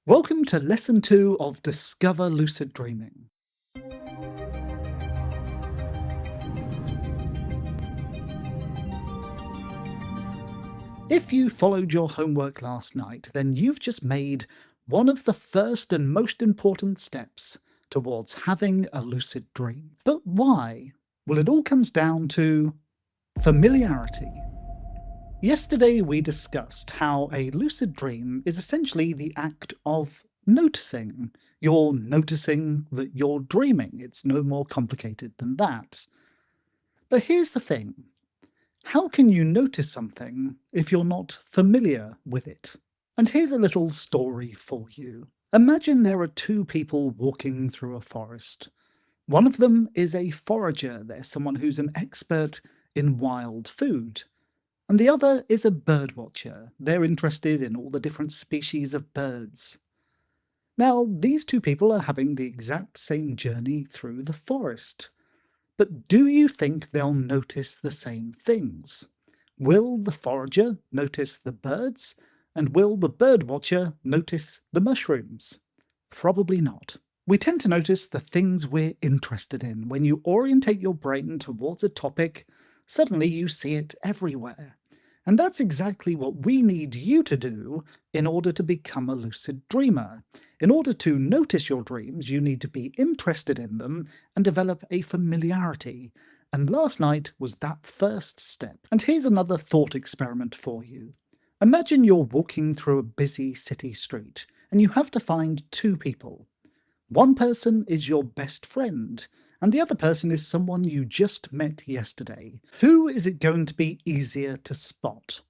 Welcome to Lesson 2 of Discover Lucid Dreaming. If you followed your homework last night, then you've just made one of the first and most important steps towards having a lucid dream. But why? Well, it all comes down to familiarity. Yesterday, we discussed how a lucid dream is essentially the act of noticing. You're noticing that you're dreaming. It's no more complicated than that. But here's the thing, how can you notice something if you're not familiar with it? And here's a little story for you. Imagine there are two people walking through a forest. One of them is a forager, they're someone who's an expert in wild food. And the other is a bird watcher. They're interested in all the different species of birds. Now, these two people are having the exact same journey through the forest. But do you think they'll notice the same things? Will the forager notice the birds? And will the bird watcher notice the mushrooms? Probably not. We tend to notice the things we're interested in. When you orientate your brain towards a topic, suddenly you see it everywhere. And that's exactly what we need you to do in order to become a lucid dreamer. In order to notice your dreams, you need to be interested in them and develop a familiarity. And last night was that first step. And here's another thought experiment for you. Imagine you're walking through a busy city street and you have to find two people. One person is your best friend, and the other person is someone you just met yesterday. Who is it going to be easier to spot?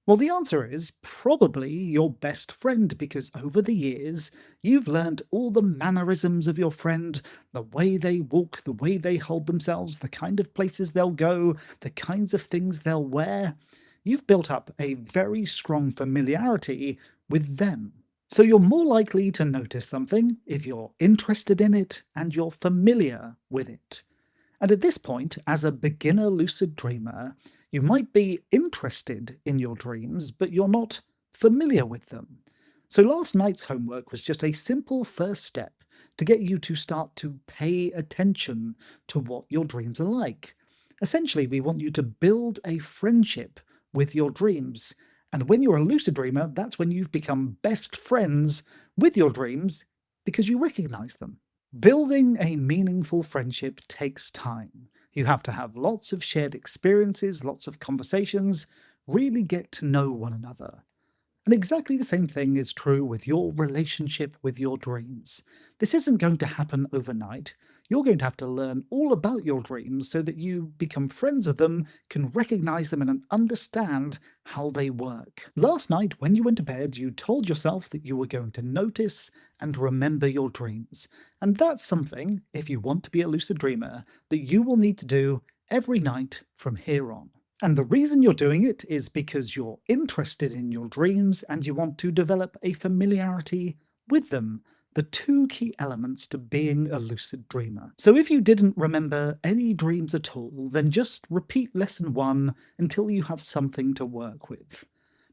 Well, the answer is probably your best friend, because over the years, you've learned all the mannerisms of your friend, the way they walk, the way they hold themselves, the kind of places they'll go, the kinds of things they'll wear. You've built up a very strong familiarity with them. So you're more likely to notice something if you're interested in it and you're familiar with it. And at this point, as a beginner lucid dreamer, you might be interested in your dreams, but you're not familiar with them. So last night's homework was just a simple first step to get you to start to pay attention to what your dreams are like. Essentially, we want you to build a friendship with your dreams. And when you're a lucid dreamer, that's when you've become best friends with your dreams because you recognize them. Building a meaningful friendship takes time. You have to have lots of shared experiences, lots of conversations, really get to know one another. And exactly the same thing is true with your relationship with your dreams. This isn't going to happen overnight. You're going to have to learn all about your dreams so that you become friends with them, can recognize them, and understand how they work. Last night, when you went to bed, you told yourself that you were going to notice and remember your dreams. And that's something, if you want to be a lucid dreamer, that you will need to do every night from here on. And the reason you're doing it is because you're interested in your dreams and you want to develop a familiarity with them, the two key elements to being a lucid dreamer. So if you didn't remember any dreams at all, then just repeat lesson 1 until you have something to work with.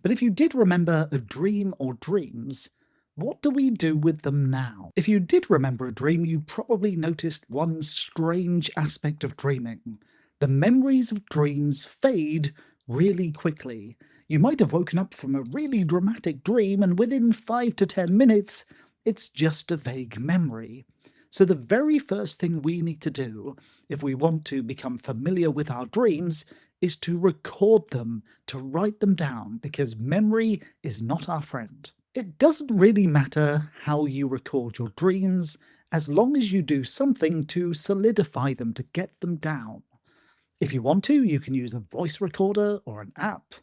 But if you did remember a dream or dreams, what do we do with them now? If you did remember a dream, you probably noticed one strange aspect of dreaming. The memories of dreams fade really quickly. You might have woken up from a really dramatic dream, and within 5 to 10 minutes, it's just a vague memory. So the very first thing we need to do, if we want to become familiar with our dreams, is to record them, to write them down, because memory is not our friend. It doesn't really matter how you record your dreams, as long as you do something to solidify them, to get them down. If you want to, you can use a voice recorder or an app.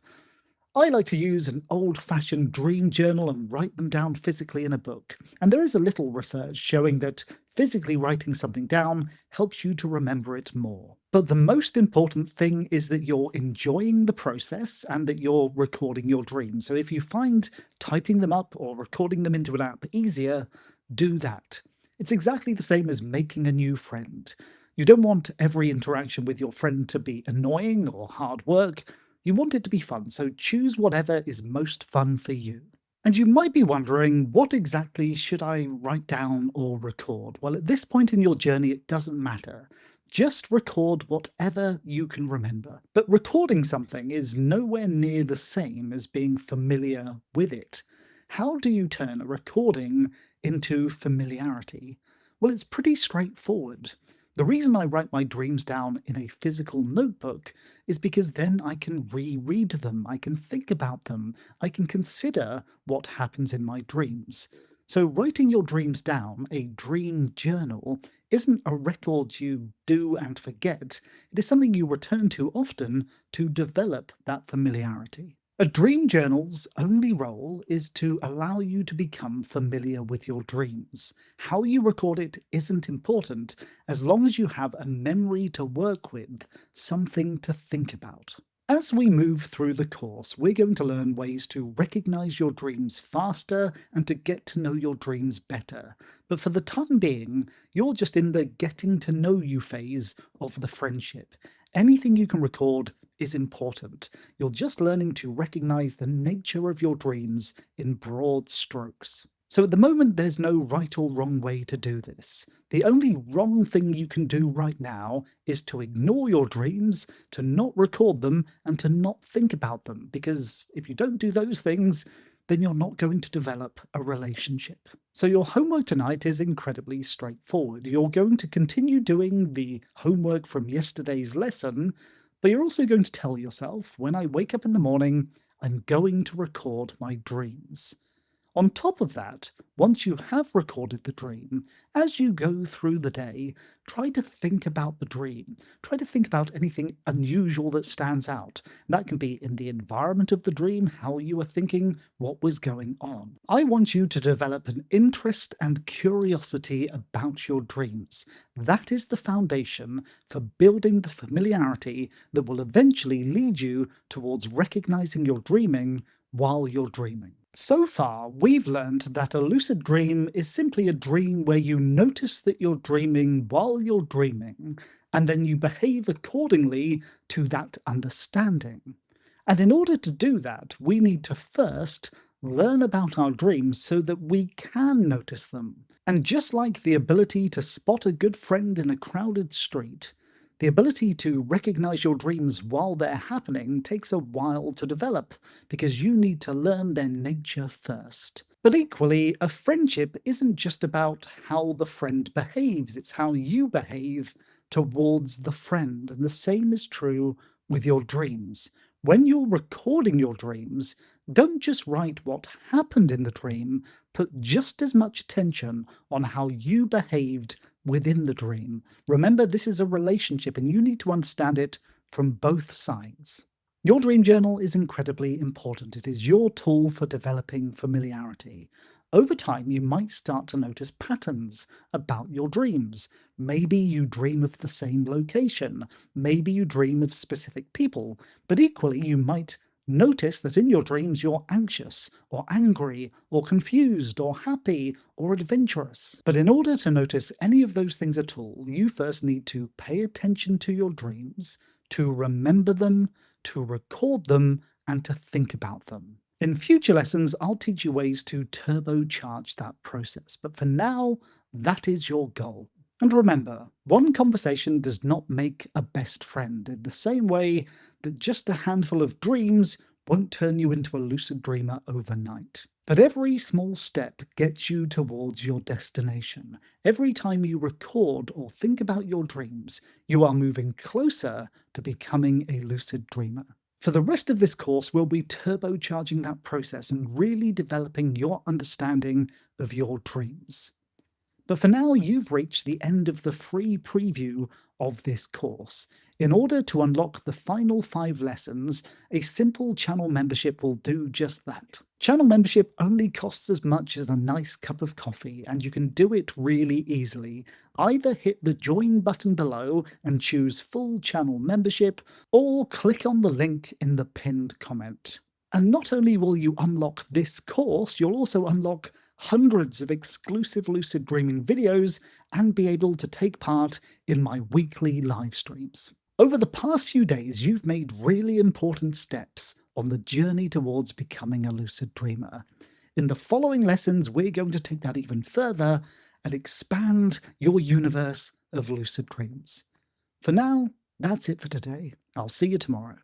I like to use an old-fashioned dream journal and write them down physically in a book. And there is a little research showing that physically writing something down helps you to remember it more. But the most important thing is that you're enjoying the process and that you're recording your dreams. So if you find typing them up or recording them into an app easier, do that. It's exactly the same as making a new friend. You don't want every interaction with your friend to be annoying or hard work. You want it to be fun, so choose whatever is most fun for you. And you might be wondering, what exactly should I write down or record? Well, at this point in your journey, it doesn't matter. Just record whatever you can remember. But recording something is nowhere near the same as being familiar with it. How do you turn a recording into familiarity? Well, it's pretty straightforward. The reason I write my dreams down in a physical notebook is because then I can reread them, I can think about them, I can consider what happens in my dreams. So, writing your dreams down, a dream journal, isn't a record you do and forget. It is something you return to often to develop that familiarity. A dream journal's only role is to allow you to become familiar with your dreams. How you record it isn't important as long as you have a memory to work with, something to think about. As we move through the course, we're going to learn ways to recognize your dreams faster and to get to know your dreams better. But for the time being, you're just in the getting to know you phase of the friendship. Anything you can record is important. You're just learning to recognize the nature of your dreams in broad strokes. So at the moment, there's no right or wrong way to do this. The only wrong thing you can do right now is to ignore your dreams, to not record them, and to not think about them, because if you don't do those things, then you're not going to develop a relationship. So your homework tonight is incredibly straightforward. You're going to continue doing the homework from yesterday's lesson, but you're also going to tell yourself, when I wake up in the morning, I'm going to record my dreams. On top of that, once you have recorded the dream, as you go through the day, try to think about the dream. Try to think about anything unusual that stands out. That can be in the environment of the dream, how you were thinking, what was going on. I want you to develop an interest and curiosity about your dreams. That is the foundation for building the familiarity that will eventually lead you towards recognizing your dreaming while you're dreaming. So far, we've learned that a lucid dream is simply a dream where you notice that you're dreaming while you're dreaming, and then you behave accordingly to that understanding. And in order to do that, we need to first learn about our dreams so that we can notice them. And just like the ability to spot a good friend in a crowded street, the ability to recognize your dreams while they're happening takes a while to develop because you need to learn their nature first. But equally, a friendship isn't just about how the friend behaves, it's how you behave towards the friend. And the same is true with your dreams. When you're recording your dreams, don't just write what happened in the dream, put just as much attention on how you behaved within the dream. Remember, this is a relationship and you need to understand it from both sides. Your dream journal is incredibly important. It is your tool for developing familiarity. Over time, you might start to notice patterns about your dreams. Maybe you dream of the same location. Maybe you dream of specific people. But equally, you might notice that in your dreams you're anxious, or angry, or confused, or happy, or adventurous. But in order to notice any of those things at all, you first need to pay attention to your dreams, to remember them, to record them, and to think about them. In future lessons, I'll teach you ways to turbocharge that process, but for now, that is your goal. And remember, one conversation does not make a best friend, in the same way that just a handful of dreams won't turn you into a lucid dreamer overnight. But every small step gets you towards your destination. Every time you record or think about your dreams, you are moving closer to becoming a lucid dreamer. For the rest of this course, we'll be turbocharging that process and really developing your understanding of your dreams. But for now, you've reached the end of the free preview of this course. In order to unlock the final 5 lessons, a simple channel membership will do just that. Channel membership only costs as much as a nice cup of coffee, and you can do it really easily. Either hit the join button below and choose full channel membership, or click on the link in the pinned comment. And not only will you unlock this course, you'll also unlock hundreds of exclusive lucid dreaming videos and be able to take part in my weekly live streams. Over the past few days, you've made really important steps on the journey towards becoming a lucid dreamer. In the following lessons, we're going to take that even further and expand your universe of lucid dreams. For now, that's it for today. I'll see you tomorrow.